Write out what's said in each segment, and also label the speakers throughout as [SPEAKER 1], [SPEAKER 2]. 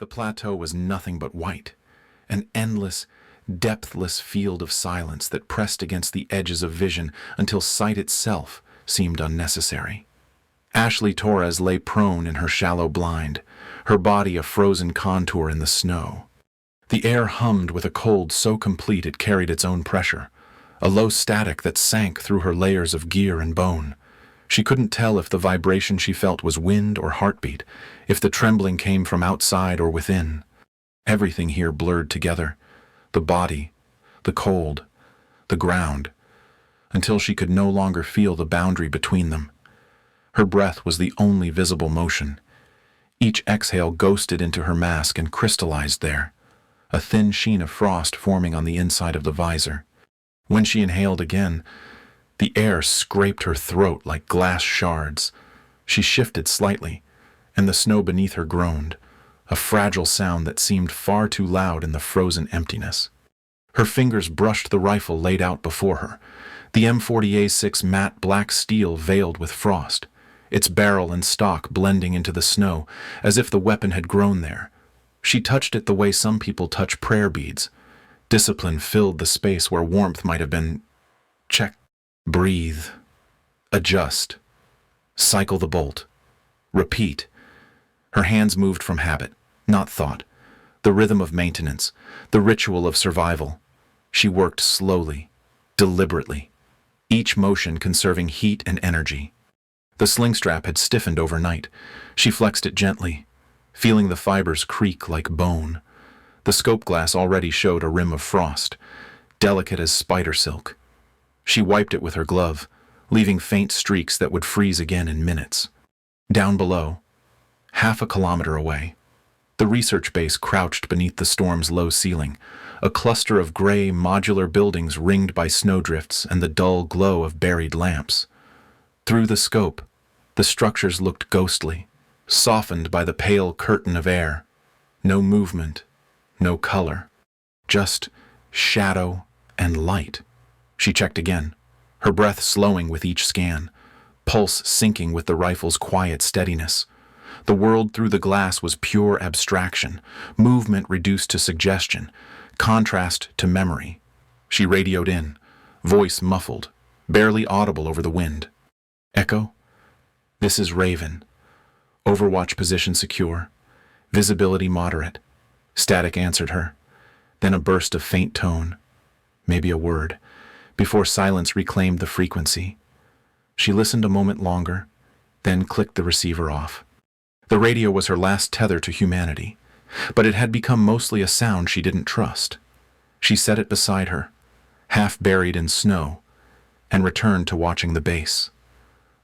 [SPEAKER 1] The plateau was nothing but white, an endless, depthless field of silence that pressed against the edges of vision until sight itself seemed unnecessary. Ashley Torres lay prone in her shallow blind, her body a frozen contour in the snow. The air hummed with a cold so complete it carried its own pressure, a low static that sank through her layers of gear and bone. She couldn't tell if the vibration she felt was wind or heartbeat, if the trembling came from outside or within. Everything here blurred together, the body, the cold, the ground, until she could no longer feel the boundary between them. Her breath was the only visible motion. Each exhale ghosted into her mask and crystallized there, a thin sheen of frost forming on the inside of the visor. When she inhaled again, the air scraped her throat like glass shards. She shifted slightly, and the snow beneath her groaned, a fragile sound that seemed far too loud in the frozen emptiness. Her fingers brushed the rifle laid out before her, the M40A6 matte black steel veiled with frost, its barrel and stock blending into the snow as if the weapon had grown there. She touched it the way some people touch prayer beads. Discipline filled the space where warmth might have been. Check. Breathe. Adjust. Cycle the bolt. Repeat. Her hands moved from habit, not thought. The rhythm of maintenance, the ritual of survival. She worked slowly, deliberately, each motion conserving heat and energy. The sling strap had stiffened overnight. She flexed it gently, feeling the fibers creak like bone. The scope glass already showed a rim of frost, delicate as spider silk. She wiped it with her glove, leaving faint streaks that would freeze again in minutes. Down below, half a kilometer away, the research base crouched beneath the storm's low ceiling, a cluster of gray, modular buildings ringed by snowdrifts and the dull glow of buried lamps. Through the scope, the structures looked ghostly, softened by the pale curtain of air. No movement, no color, just shadow and light. She checked again, her breath slowing with each scan, pulse syncing with the rifle's quiet steadiness. The world through the glass was pure abstraction, movement reduced to suggestion, contrast to memory. She radioed in, voice muffled, barely audible over the wind. Echo? This is Raven. Overwatch position secure. Visibility moderate. Static answered her. Then a burst of faint tone, maybe a word, before silence reclaimed the frequency. She listened a moment longer, then clicked the receiver off. The radio was her last tether to humanity, but it had become mostly a sound she didn't trust. She set it beside her, half buried in snow, and returned to watching the base.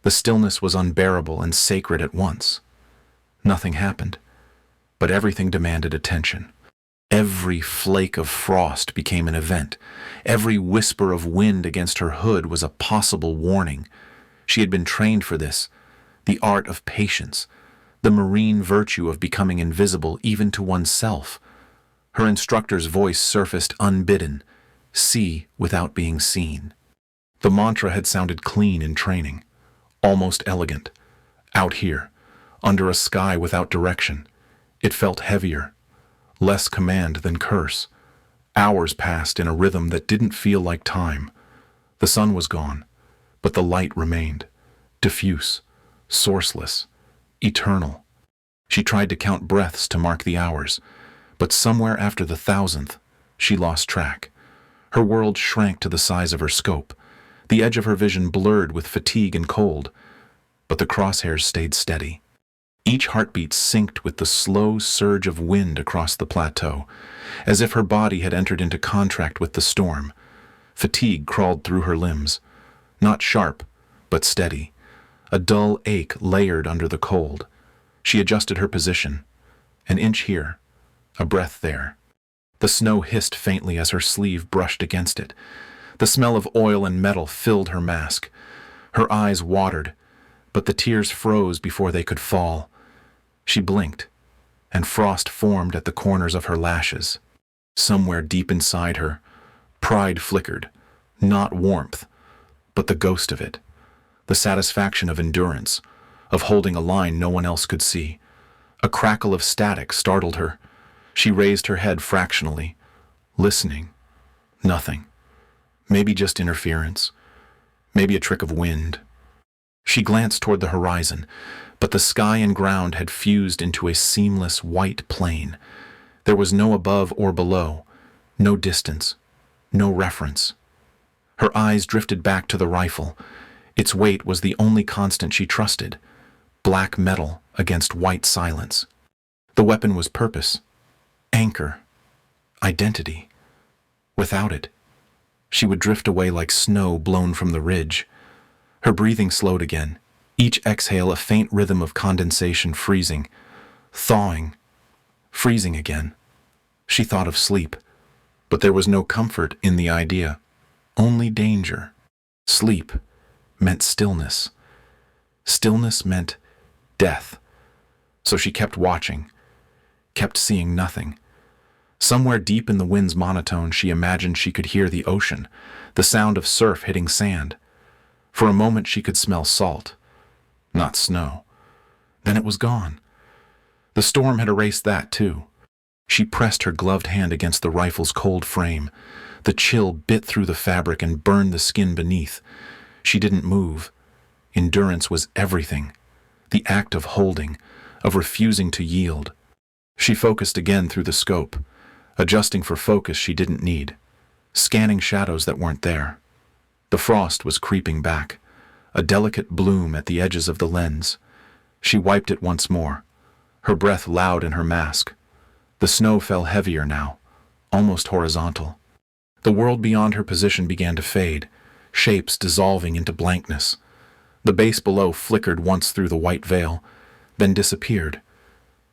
[SPEAKER 1] The stillness was unbearable and sacred at once. Nothing happened, but everything demanded attention. Every flake of frost became an event. Every whisper of wind against her hood was a possible warning. She had been trained for this, the art of patience, the marine virtue of becoming invisible even to oneself. Her instructor's voice surfaced unbidden, see without being seen. The mantra had sounded clean in training, almost elegant. Out here, under a sky without direction, it felt heavier, less command than curse. Hours passed in a rhythm that didn't feel like time. The sun was gone, but the light remained, diffuse, sourceless, eternal. She tried to count breaths to mark the hours, but somewhere after the 1,000th, she lost track. Her world shrank to the size of her scope. The edge of her vision blurred with fatigue and cold, but the crosshairs stayed steady. Each heartbeat synced with the slow surge of wind across the plateau, as if her body had entered into contract with the storm. Fatigue crawled through her limbs, not sharp, but steady, a dull ache layered under the cold. She adjusted her position, an inch here, a breath there. The snow hissed faintly as her sleeve brushed against it. The smell of oil and metal filled her mask. Her eyes watered, but the tears froze before they could fall. She blinked, and frost formed at the corners of her lashes. Somewhere deep inside her, pride flickered, not warmth, but the ghost of it, the satisfaction of endurance, of holding a line no one else could see. A crackle of static startled her, She raised her head fractionally, listening. Nothing. Maybe just interference. Maybe a trick of wind. She glanced toward the horizon, but the sky and ground had fused into a seamless white plain. There was no above or below, no distance, no reference. Her eyes drifted back to the rifle. Its weight was the only constant she trusted. Black metal against white silence. The weapon was purpose, anchor, identity. Without it, she would drift away like snow blown from the ridge. Her breathing slowed again, each exhale a faint rhythm of condensation freezing, thawing, freezing again. She thought of sleep, but there was no comfort in the idea, only danger. Sleep meant stillness. Stillness meant death. So she kept watching, kept seeing nothing. Somewhere deep in the wind's monotone, she imagined she could hear the ocean, the sound of surf hitting sand. For a moment she could smell salt, not snow. Then it was gone. The storm had erased that too. She pressed her gloved hand against the rifle's cold frame. The chill bit through the fabric and burned the skin beneath. She didn't move. Endurance was everything. The act of holding, of refusing to yield. She focused again through the scope, adjusting for focus she didn't need, scanning shadows that weren't there. The frost was creeping back, a delicate bloom at the edges of the lens. She wiped it once more, her breath loud in her mask. The snow fell heavier now, almost horizontal. The world beyond her position began to fade, shapes dissolving into blankness. The base below flickered once through the white veil, then disappeared.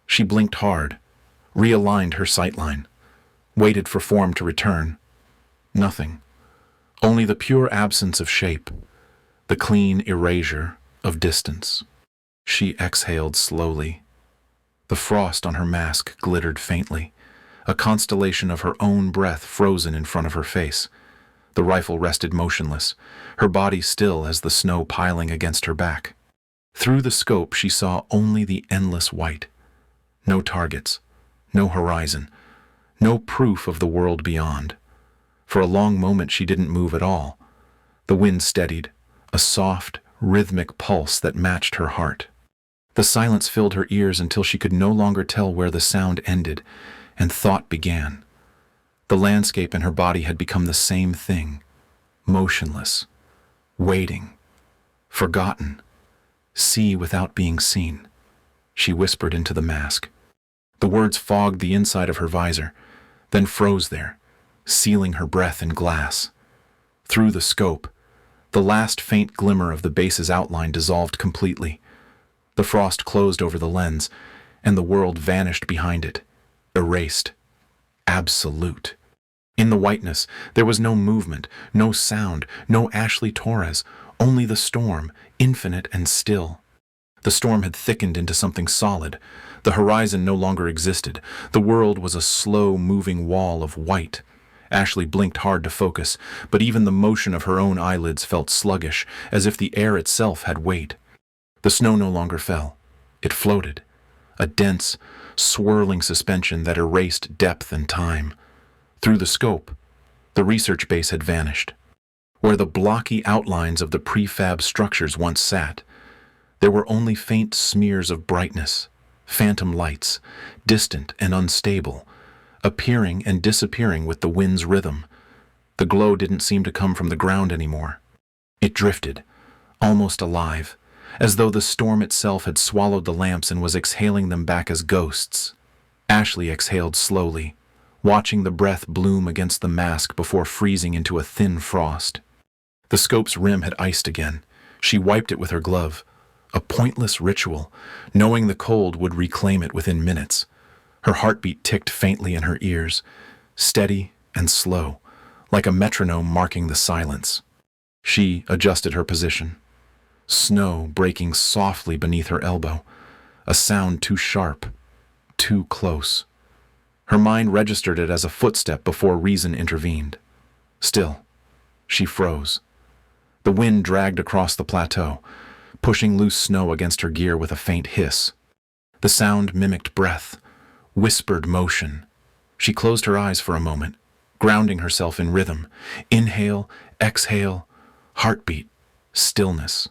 [SPEAKER 1] She blinked hard, realigned her sightline, waited for form to return. Nothing. Only the pure absence of shape, the clean erasure of distance. She exhaled slowly. The frost on her mask glittered faintly, a constellation of her own breath frozen in front of her face. The rifle rested motionless, her body still as the snow piling against her back. Through the scope she saw only the endless white. No targets, no horizon, no proof of the world beyond. For a long moment she didn't move at all. The wind steadied, a soft, rhythmic pulse that matched her heart. The silence filled her ears until she could no longer tell where the sound ended, and thought began. The landscape and her body had become the same thing, motionless, waiting, forgotten, see without being seen. She whispered into the mask. The words fogged the inside of her visor, then froze there, sealing her breath in glass. Through the scope, the last faint glimmer of the base's outline dissolved completely. The frost closed over the lens, and the world vanished behind it, erased, absolute. In the whiteness, there was no movement, no sound, no Ashley Torres, only the storm, infinite and still. The storm had thickened into something solid. The horizon no longer existed. The world was a slow-moving wall of white. Ashley blinked hard to focus, but even the motion of her own eyelids felt sluggish, as if the air itself had weight. The snow no longer fell. It floated, a dense, swirling suspension that erased depth and time. Through the scope, the research base had vanished. Where the blocky outlines of the prefab structures once sat, there were only faint smears of brightness, phantom lights, distant and unstable, appearing and disappearing with the wind's rhythm. The glow didn't seem to come from the ground anymore. It drifted, almost alive, as though the storm itself had swallowed the lamps and was exhaling them back as ghosts. Ashley exhaled slowly, watching the breath bloom against the mask before freezing into a thin frost. The scope's rim had iced again. She wiped it with her glove. A pointless ritual, knowing the cold would reclaim it within minutes. Her heartbeat ticked faintly in her ears, steady and slow, like a metronome marking the silence. She adjusted her position. Snow breaking softly beneath her elbow, a sound too sharp, too close. Her mind registered it as a footstep before reason intervened. Still, she froze. The wind dragged across the plateau, pushing loose snow against her gear with a faint hiss. The sound mimicked breath, whispered motion, She closed her eyes for a moment, grounding herself in rhythm. Inhale, exhale, heartbeat, stillness.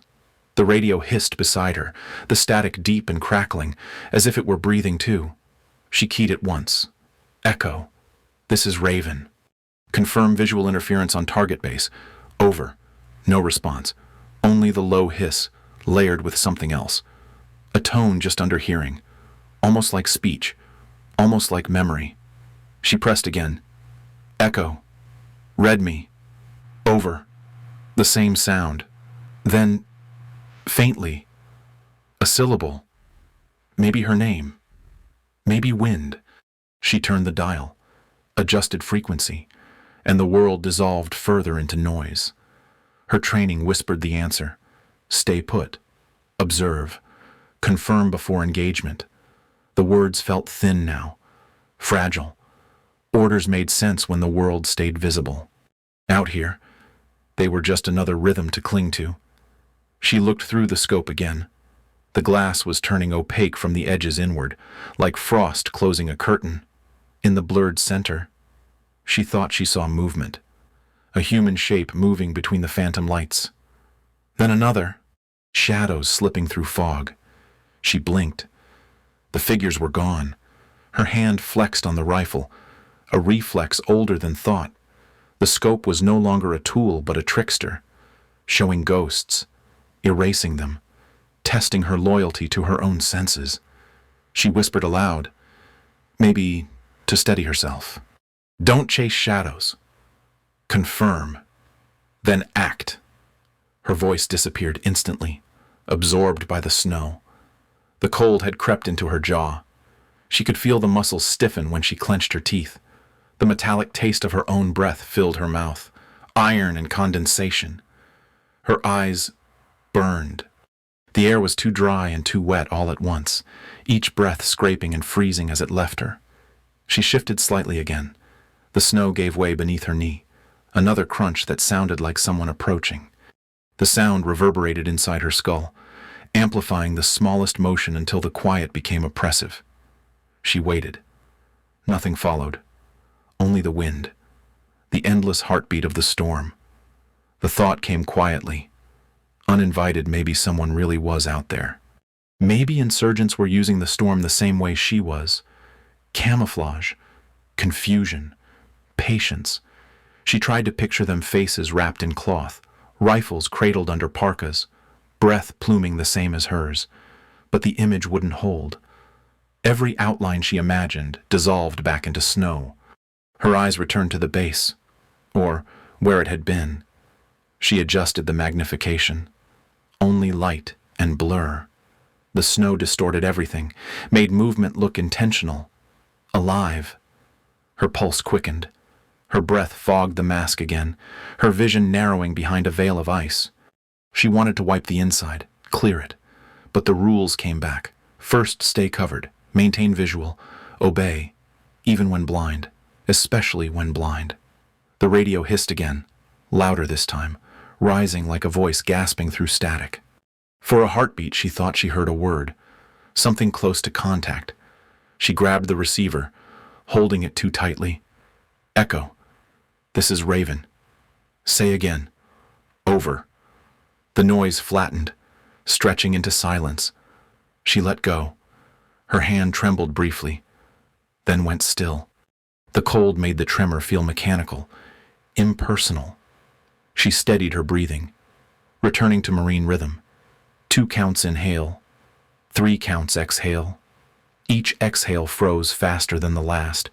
[SPEAKER 1] The radio hissed beside her, the static deep and crackling, as if it were breathing too. She keyed it once. Echo. This is Raven. Confirm visual interference on target base. Over. No response. Only the low hiss, layered with something else. A tone just under hearing. Almost like speech. Almost like memory. She pressed again. Echo. Read me. Over. The same sound. Then, faintly, a syllable. Maybe her name. Maybe wind. She turned the dial, adjusted frequency, and the world dissolved further into noise. Her training whispered the answer. Stay put. Observe. Confirm before engagement. The words felt thin now, fragile. Orders made sense when the world stayed visible. Out here, they were just another rhythm to cling to. She looked through the scope again. The glass was turning opaque from the edges inward, like frost closing a curtain. In the blurred center, she thought she saw movement, a human shape moving between the phantom lights. Then another, shadows slipping through fog. She blinked. The figures were gone. Her hand flexed on the rifle, a reflex older than thought. The scope was no longer a tool but a trickster, showing ghosts, erasing them, testing her loyalty to her own senses. She whispered aloud, maybe to steady herself. Don't chase shadows. Confirm. Then act. Her voice disappeared instantly, absorbed by the snow. The cold had crept into her jaw. She could feel the muscles stiffen when she clenched her teeth. The metallic taste of her own breath filled her mouth, iron and condensation. Her eyes burned. The air was too dry and too wet all at once, each breath scraping and freezing as it left her. She shifted slightly again. The snow gave way beneath her knee, another crunch that sounded like someone approaching. The sound reverberated inside her skull, amplifying the smallest motion until the quiet became oppressive. She waited. Nothing followed. Only the wind, the endless heartbeat of the storm. The thought came quietly. Uninvited, maybe someone really was out there. Maybe insurgents were using the storm the same way she was. Camouflage, confusion, patience. She tried to picture them, faces wrapped in cloth, rifles cradled under parkas, breath pluming the same as hers. But the image wouldn't hold. Every outline she imagined dissolved back into snow. Her eyes returned to the base, or where it had been. She adjusted the magnification. Only light and blur. The snow distorted everything, made movement look intentional, alive. Her pulse quickened. Her breath fogged the mask again, her vision narrowing behind a veil of ice. She wanted to wipe the inside, clear it. But the rules came back. First, stay covered, maintain visual, obey, even when blind, especially when blind. The radio hissed again, louder this time, rising like a voice gasping through static. For a heartbeat, she thought she heard a word, something close to contact. She grabbed the receiver, holding it too tightly. Echo. This is Raven. Say again. Over. The noise flattened, stretching into silence. She let go. Her hand trembled briefly, then went still. The cold made the tremor feel mechanical, impersonal. She steadied her breathing, returning to marine rhythm. 2 counts inhale, 3 counts exhale. Each exhale froze faster than the last.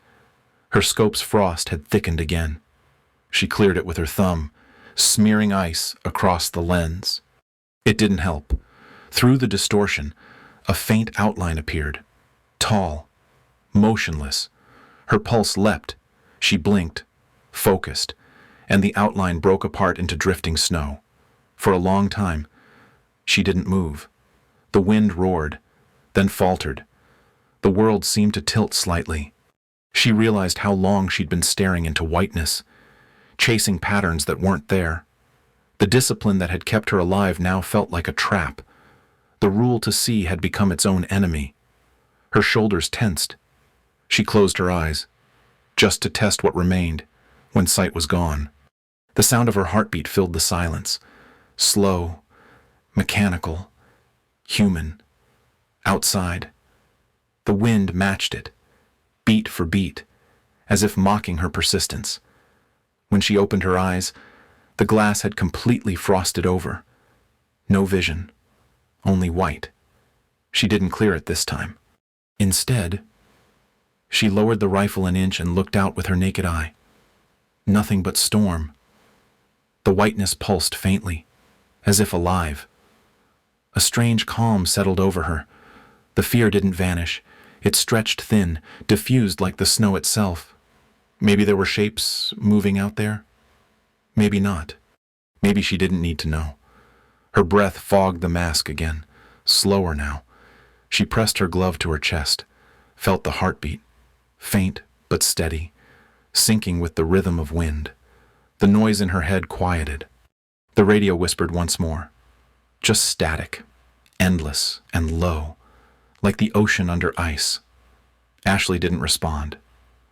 [SPEAKER 1] Her scope's frost had thickened again. She cleared it with her thumb, smearing ice across the lens. It didn't help. Through the distortion, a faint outline appeared, tall, motionless. Her pulse leapt. She blinked, focused, and the outline broke apart into drifting snow. For a long time, she didn't move. The wind roared, then faltered. The world seemed to tilt slightly. She realized how long she'd been staring into whiteness, chasing patterns that weren't there. The discipline that had kept her alive now felt like a trap. The rule to see had become its own enemy. Her shoulders tensed. She closed her eyes. just to test what remained when sight was gone. The sound of her heartbeat filled the silence. Slow, mechanical, human. Outside, the wind matched it, beat for beat, as if mocking her persistence. When she opened her eyes, the glass had completely frosted over. No vision, only white. She didn't clear it this time. Instead, she lowered the rifle an inch and looked out with her naked eye. Nothing but storm. The whiteness pulsed faintly, as if alive. A strange calm settled over her. The fear didn't vanish. It stretched thin, diffused like the snow itself. Maybe there were shapes moving out there? Maybe not. Maybe she didn't need to know. Her breath fogged the mask again, slower now. She pressed her glove to her chest, felt the heartbeat, faint but steady, syncing with the rhythm of wind. The noise in her head quieted. The radio whispered once more. Just static, endless and low, like the ocean under ice. Ashley didn't respond.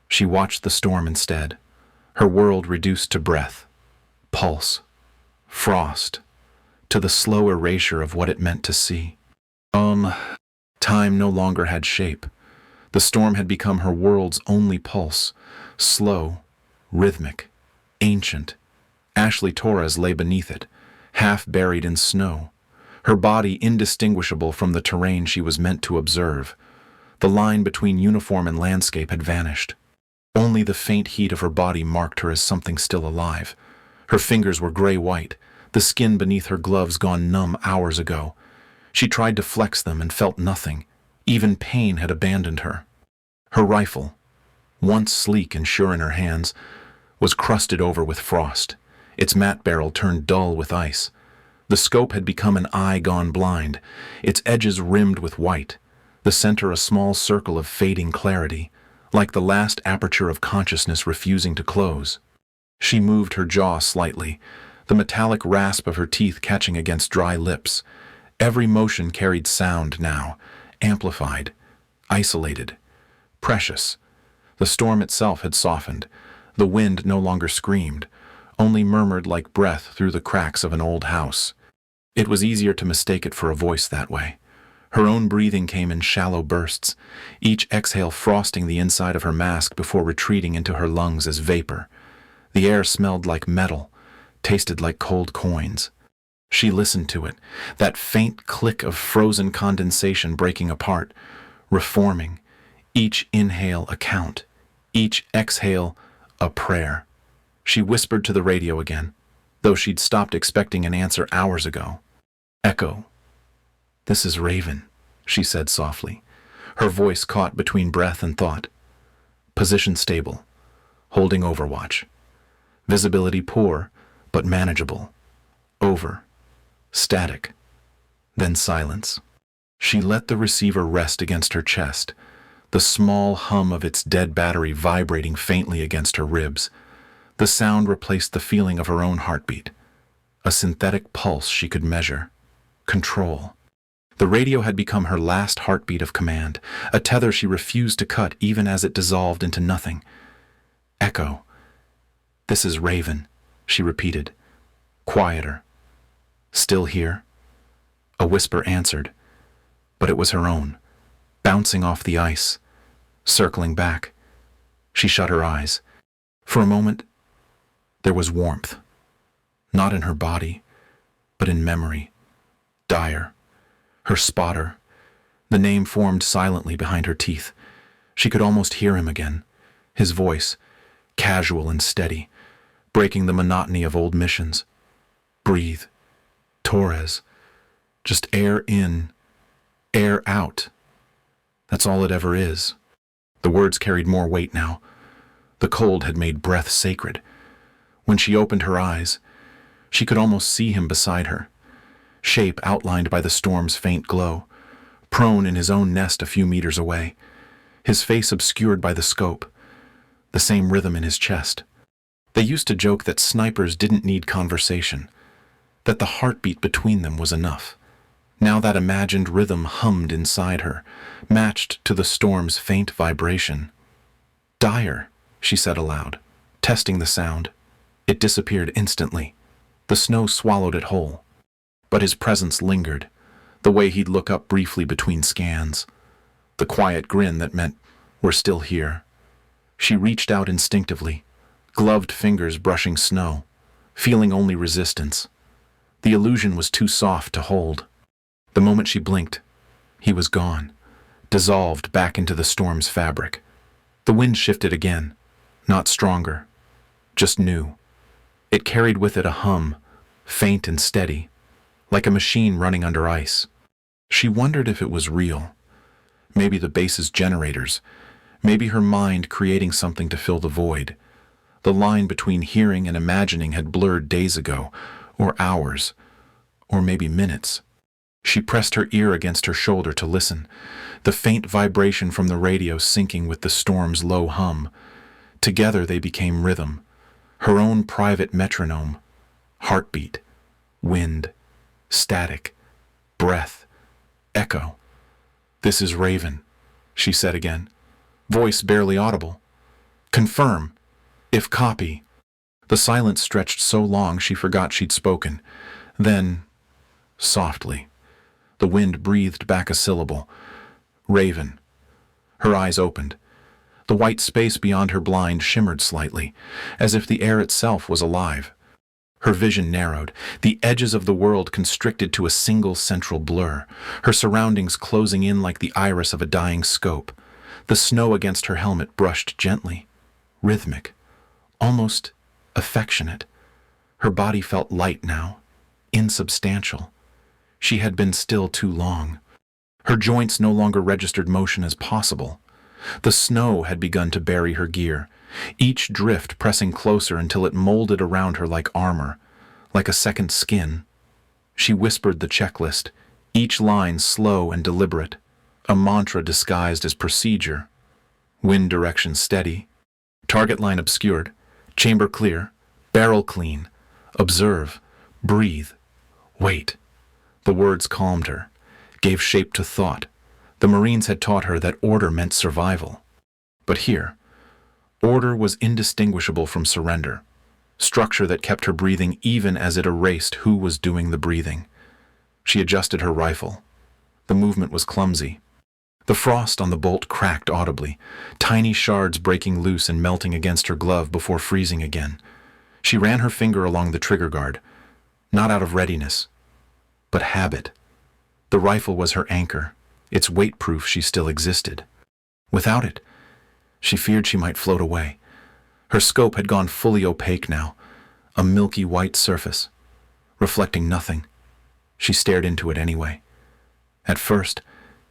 [SPEAKER 1] She watched the storm instead, her world reduced to breath, pulse, frost, to the slow erasure of what it meant to see. Time no longer had shape. The storm had become her world's only pulse, slow, rhythmic, ancient. Ashley Torres lay beneath it, half buried in snow, her body indistinguishable from the terrain she was meant to observe. The line between uniform and landscape had vanished. Only the faint heat of her body marked her as something still alive. Her fingers were gray-white, the skin beneath her gloves gone numb hours ago. She tried to flex them and felt nothing. Even pain had abandoned her. Her rifle, once sleek and sure in her hands, was crusted over with frost, its matte barrel turned dull with ice. The scope had become an eye gone blind, its edges rimmed with white, the center a small circle of fading clarity, like the last aperture of consciousness refusing to close. She moved her jaw slightly, the metallic rasp of her teeth catching against dry lips. Every motion carried sound now, amplified, isolated, precious. The storm itself had softened. The wind no longer screamed, only murmured like breath through the cracks of an old house. It was easier to mistake it for a voice that way. Her own breathing came in shallow bursts, each exhale frosting the inside of her mask before retreating into her lungs as vapor. The air smelled like metal, tasted like cold coins. She listened to it, that faint click of frozen condensation breaking apart, reforming, each inhale a count, each exhale a prayer. She whispered to the radio again, though she'd stopped expecting an answer hours ago. Echo. This is Raven, she said softly, her voice caught between breath and thought. Position stable, holding Overwatch. Visibility poor, but manageable. Over. Static. Then silence. She let the receiver rest against her chest, the small hum of its dead battery vibrating faintly against her ribs. The sound replaced the feeling of her own heartbeat, a synthetic pulse she could measure, control. The radio had become her last heartbeat of command, a tether she refused to cut even as it dissolved into nothing. Echo. This is Raven, she repeated, quieter. Still here? A whisper answered, but it was her own, bouncing off the ice, circling back. She shut her eyes. For a moment, there was warmth, not in her body, but in memory. Dyer, her spotter. The name formed silently behind her teeth. She could almost hear him again, his voice, casual and steady, breaking the monotony of old missions. Breathe. Torres. Just air in, air out. That's all it ever is. The words carried more weight now. The cold had made breath sacred. When she opened her eyes, she could almost see him beside her, shape outlined by the storm's faint glow, prone in his own nest a few meters away, his face obscured by the scope, the same rhythm in his chest. They used to joke that snipers didn't need conversation, that the heartbeat between them was enough. Now that imagined rhythm hummed inside her, matched to the storm's faint vibration. Dyer, she said aloud, testing the sound. It disappeared instantly. The snow swallowed it whole. But his presence lingered, the way he'd look up briefly between scans. The quiet grin that meant, we're still here. She reached out instinctively, gloved fingers brushing snow, feeling only resistance. The illusion was too soft to hold. The moment she blinked, he was gone, dissolved back into the storm's fabric. The wind shifted again, not stronger, just new. It carried with it a hum, faint and steady, like a machine running under ice. She wondered if it was real. Maybe the base's generators, maybe her mind creating something to fill the void. The line between hearing and imagining had blurred days ago, or hours, or maybe minutes. She pressed her ear against her shoulder to listen, the faint vibration from the radio syncing with the storm's low hum. Together they became rhythm, her own private metronome. Heartbeat, wind, static, breath, echo. "This is Raven," she said again, voice barely audible. "Confirm, if copy." The silence stretched so long she forgot she'd spoken. Then, softly, the wind breathed back a syllable. "Raven." Her eyes opened. The white space beyond her blind shimmered slightly, as if the air itself was alive. Her vision narrowed, the edges of the world constricted to a single central blur, her surroundings closing in like the iris of a dying scope. The snow against her helmet brushed gently, rhythmic, almost affectionate. Her body felt light now, insubstantial. She had been still too long. Her joints no longer registered motion as possible. The snow had begun to bury her gear, each drift pressing closer until it molded around her like armor, like a second skin. She whispered the checklist, each line slow and deliberate, a mantra disguised as procedure. Wind direction steady, target line obscured, chamber clear, barrel clean, observe, breathe, wait. The words calmed her, gave shape to thought. The Marines had taught her that order meant survival. But here, order was indistinguishable from surrender, structure that kept her breathing even as it erased who was doing the breathing. She adjusted her rifle. The movement was clumsy. The frost on the bolt cracked audibly, tiny shards breaking loose and melting against her glove before freezing again. She ran her finger along the trigger guard, not out of readiness, but habit. The rifle was her anchor, its weight proof she still existed. Without it, she feared she might float away. Her scope had gone fully opaque now, a milky white surface, reflecting nothing. She stared into it anyway. At first,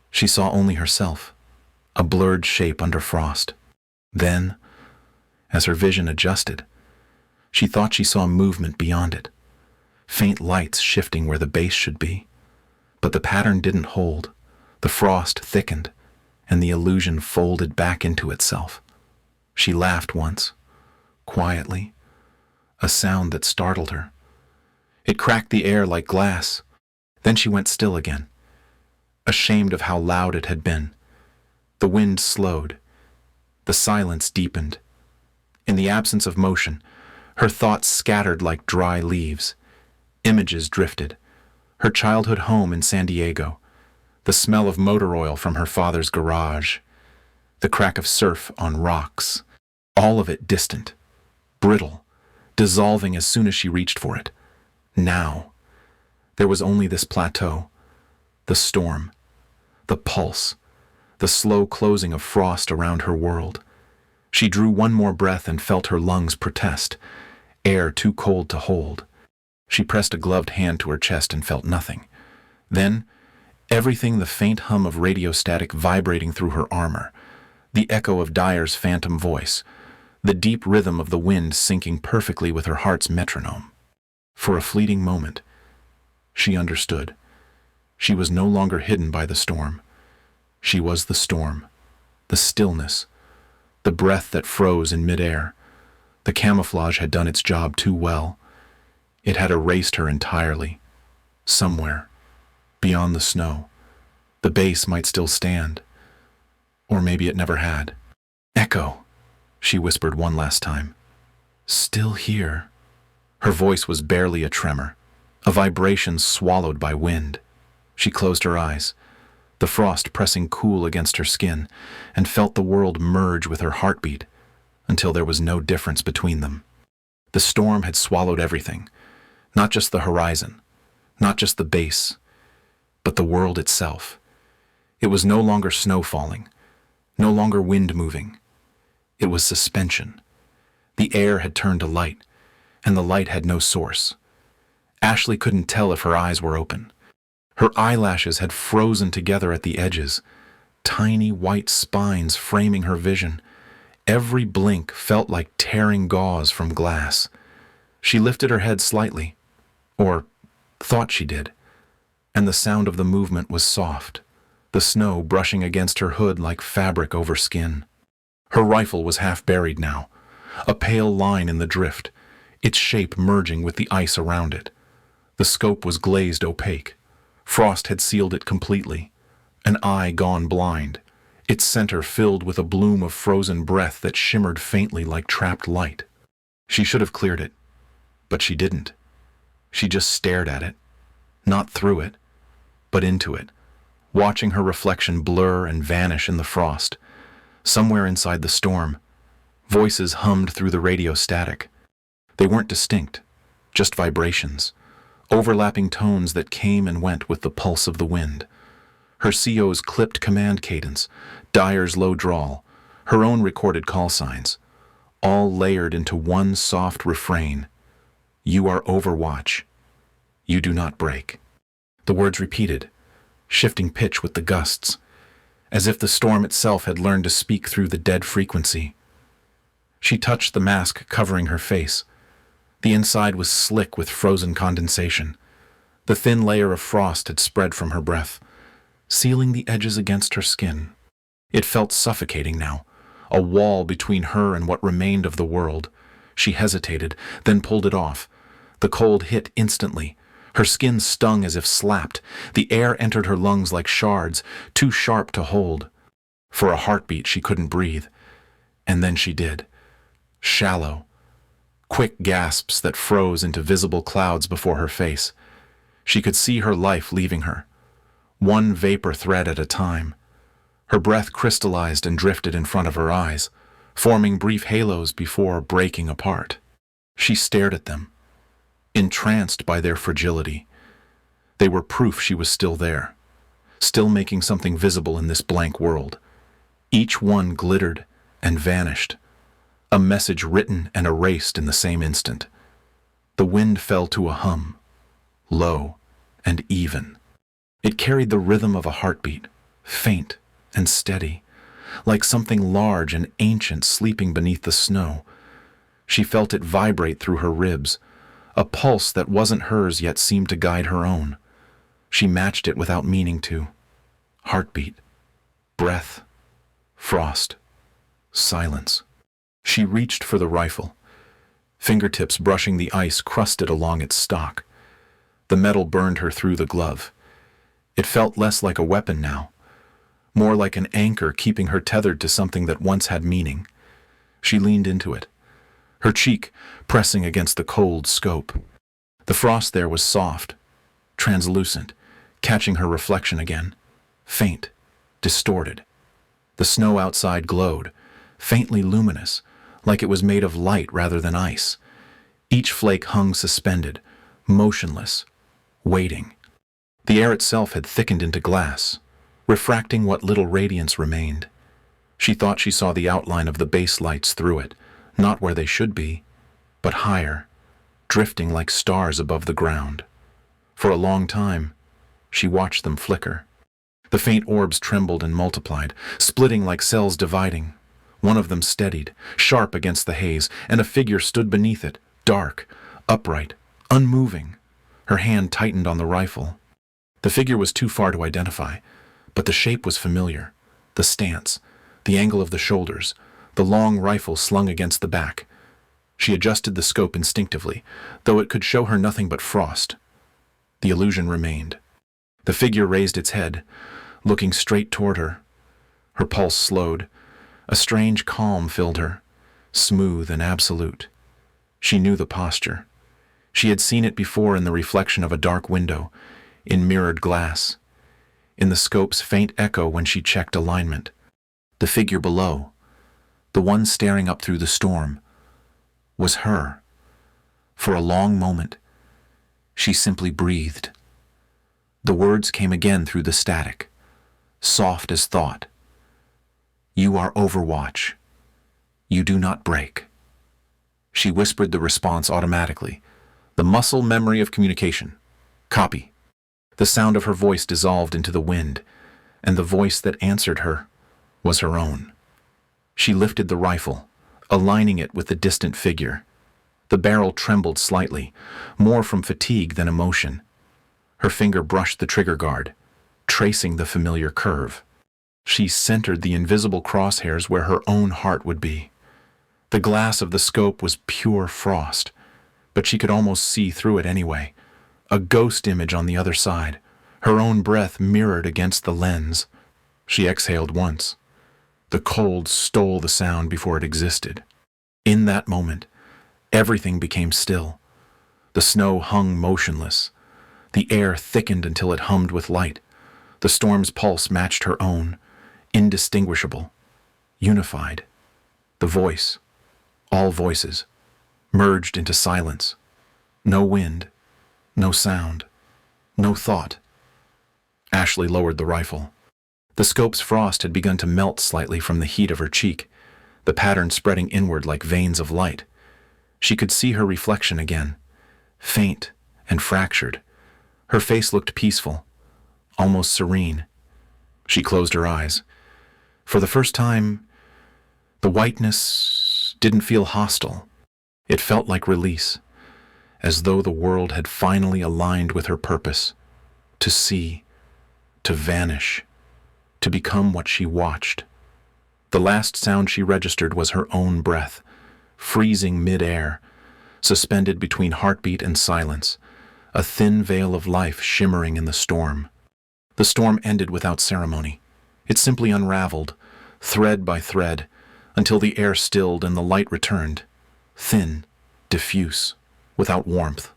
[SPEAKER 1] she saw only herself, a blurred shape under frost. Then, as her vision adjusted, she thought she saw movement beyond it, faint lights shifting where the base should be. But the pattern didn't hold. The frost thickened, and the illusion folded back into itself. She laughed once, quietly, a sound that startled her. It cracked the air like glass. Then she went still again, ashamed of how loud it had been. The wind slowed. The silence deepened. In the absence of motion, her thoughts scattered like dry leaves. Images drifted. Her childhood home in San Diego, the smell of motor oil from her father's garage, the crack of surf on rocks, all of it distant, brittle, dissolving as soon as she reached for it. Now, there was only this plateau, the storm, the pulse, the slow closing of frost around her world. She drew one more breath and felt her lungs protest, air too cold to hold. She pressed a gloved hand to her chest and felt nothing. Then, everything, the faint hum of radio static vibrating through her armor, the echo of Dyer's phantom voice, the deep rhythm of the wind syncing perfectly with her heart's metronome. For a fleeting moment, she understood. She was no longer hidden by the storm. She was the storm, the stillness, the breath that froze in midair. The camouflage had done its job too well. It had erased her entirely. Somewhere, beyond the snow, the base might still stand. Or maybe it never had. Echo, she whispered one last time. Still here. Her voice was barely a tremor, a vibration swallowed by wind. She closed her eyes, the frost pressing cool against her skin, and felt the world merge with her heartbeat until there was no difference between them. The storm had swallowed everything, not just the horizon, not just the base, but the world itself. It was no longer snow falling, no longer wind moving. It was suspension. The air had turned to light, and the light had no source. Ashley couldn't tell if her eyes were open. Her eyelashes had frozen together at the edges, tiny white spines framing her vision. Every blink felt like tearing gauze from glass. She lifted her head slightly, or thought she did, and the sound of the movement was soft, the snow brushing against her hood like fabric over skin. Her rifle was half buried now, a pale line in the drift, its shape merging with the ice around it. The scope was glazed opaque. Frost had sealed it completely, an eye gone blind, its center filled with a bloom of frozen breath that shimmered faintly like trapped light. She should have cleared it, but she didn't. She just stared at it, not through it, but into it, watching her reflection blur and vanish in the frost. Somewhere inside the storm, voices hummed through the radio static. They weren't distinct, just vibrations, overlapping tones that came and went with the pulse of the wind. Her CO's clipped command cadence, Dyer's low drawl, her own recorded call signs, all layered into one soft refrain. You are Overwatch. You do not break. The words repeated, shifting pitch with the gusts, as if the storm itself had learned to speak through the dead frequency. She touched the mask covering her face. The inside was slick with frozen condensation. The thin layer of frost had spread from her breath, sealing the edges against her skin. It felt suffocating now, a wall between her and what remained of the world. She hesitated, then pulled it off. The cold hit instantly. Her skin stung as if slapped. The air entered her lungs like shards, too sharp to hold. For a heartbeat, she couldn't breathe. And then she did. Shallow. Quick gasps that froze into visible clouds before her face. She could see her life leaving her, one vapor thread at a time. Her breath crystallized and drifted in front of her eyes, forming brief halos before breaking apart. She stared at them, entranced by their fragility. They were proof she was still there, still making something visible in this blank world. Each one glittered and vanished, a message written and erased in the same instant. The wind fell to a hum, low and even. It carried the rhythm of a heartbeat, faint and steady, like something large and ancient sleeping beneath the snow. She felt it vibrate through her ribs, a pulse that wasn't hers yet seemed to guide her own. She matched it without meaning to. Heartbeat, breath, frost, silence. She reached for the rifle, fingertips brushing the ice crusted along its stock. The metal burned her through the glove. It felt less like a weapon now, more like an anchor keeping her tethered to something that once had meaning. She leaned into it, her cheek pressing against the cold scope. The frost there was soft, translucent, catching her reflection again, faint, distorted. The snow outside glowed, faintly luminous, like it was made of light rather than ice. Each flake hung suspended, motionless, waiting. The air itself had thickened into glass, refracting what little radiance remained. She thought she saw the outline of the base lights through it, not where they should be, but higher, drifting like stars above the ground. For a long time, she watched them flicker. The faint orbs trembled and multiplied, splitting like cells dividing. One of them steadied, sharp against the haze, and a figure stood beneath it, dark, upright, unmoving. Her hand tightened on the rifle. The figure was too far to identify, but the shape was familiar. The stance, the angle of the shoulders, the long rifle slung against the back. She adjusted the scope instinctively, though it could show her nothing but frost. The illusion remained. The figure raised its head, looking straight toward her. Her pulse slowed. A strange calm filled her, smooth and absolute. She knew the posture. She had seen it before in the reflection of a dark window, in mirrored glass, in the scope's faint echo when she checked alignment. The figure below, the one staring up through the storm, was her. For a long moment, she simply breathed. The words came again through the static, soft as thought. "You are Overwatch. You do not break." She whispered the response automatically, the muscle memory of communication. "Copy." The sound of her voice dissolved into the wind, and the voice that answered her was her own. She lifted the rifle, aligning it with the distant figure. The barrel trembled slightly, more from fatigue than emotion. Her finger brushed the trigger guard, tracing the familiar curve. She centered the invisible crosshairs where her own heart would be. The glass of the scope was pure frost, but she could almost see through it anyway. A ghost image on the other side, her own breath mirrored against the lens. She exhaled once. The cold stole the sound before it existed. In that moment, everything became still. The snow hung motionless. The air thickened until it hummed with light. The storm's pulse matched her own, indistinguishable, unified. The voice, all voices, merged into silence. No wind, no sound, no thought. Ashley lowered the rifle. The scope's frost had begun to melt slightly from the heat of her cheek, the pattern spreading inward like veins of light. She could see her reflection again, faint and fractured. Her face looked peaceful, almost serene. She closed her eyes. For the first time, the whiteness didn't feel hostile. It felt like release, as though the world had finally aligned with her purpose, to see, to vanish, to become what she watched. The last sound she registered was her own breath, freezing mid-air, suspended between heartbeat and silence, a thin veil of life shimmering in the storm. The storm ended without ceremony. It simply unraveled, thread by thread, until the air stilled and the light returned, thin, diffuse, without warmth.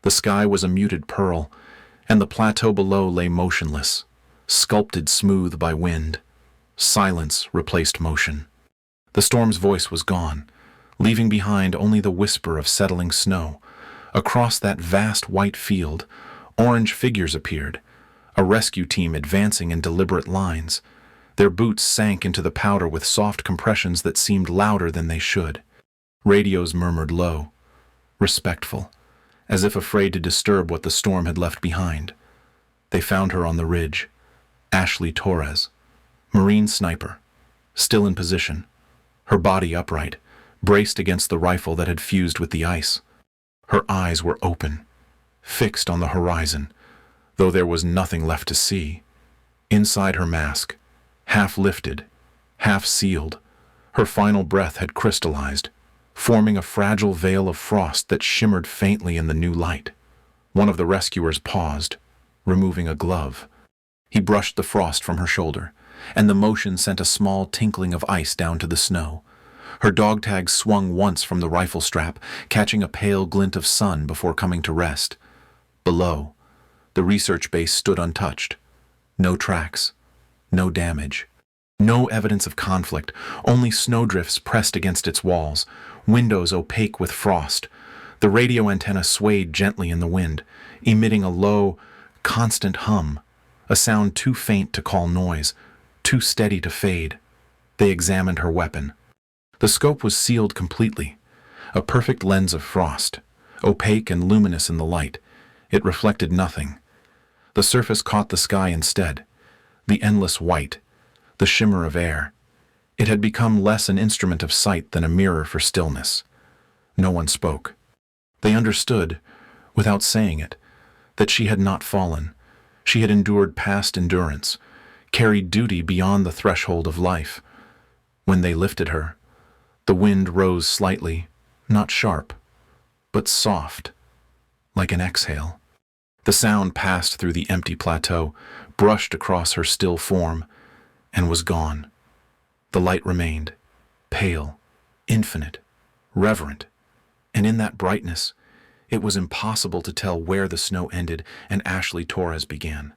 [SPEAKER 1] The sky was a muted pearl, and the plateau below lay motionless, sculpted smooth by wind. Silence replaced motion. The storm's voice was gone, leaving behind only the whisper of settling snow. Across that vast white field, orange figures appeared, a rescue team advancing in deliberate lines. Their boots sank into the powder with soft compressions that seemed louder than they should. Radios murmured low, respectful, as if afraid to disturb what the storm had left behind. They found her on the ridge, Ashley Torres, Marine sniper, still in position, her body upright, braced against the rifle that had fused with the ice. Her eyes were open, fixed on the horizon, though there was nothing left to see. Inside her mask, half lifted, half sealed, her final breath had crystallized, forming a fragile veil of frost that shimmered faintly in the new light. One of the rescuers paused, removing a glove. He brushed the frost from her shoulder, and the motion sent a small tinkling of ice down to the snow. Her dog tag swung once from the rifle strap, catching a pale glint of sun before coming to rest. Below, the research base stood untouched. No tracks, no damage, no evidence of conflict, only snowdrifts pressed against its walls, windows opaque with frost. The radio antenna swayed gently in the wind, emitting a low, constant hum, a sound too faint to call noise, too steady to fade. They examined her weapon. The scope was sealed completely, a perfect lens of frost, opaque and luminous in the light. It reflected nothing. The surface caught the sky instead, the endless white, the shimmer of air. It had become less an instrument of sight than a mirror for stillness. No one spoke. They understood, without saying it, that she had not fallen. She had endured past endurance, carried duty beyond the threshold of life. When they lifted her, the wind rose slightly, not sharp, but soft, like an exhale. The sound passed through the empty plateau, brushed across her still form, and was gone. The light remained, pale, infinite, reverent, and in that brightness, it was impossible to tell where the snow ended and Ashley Torres began.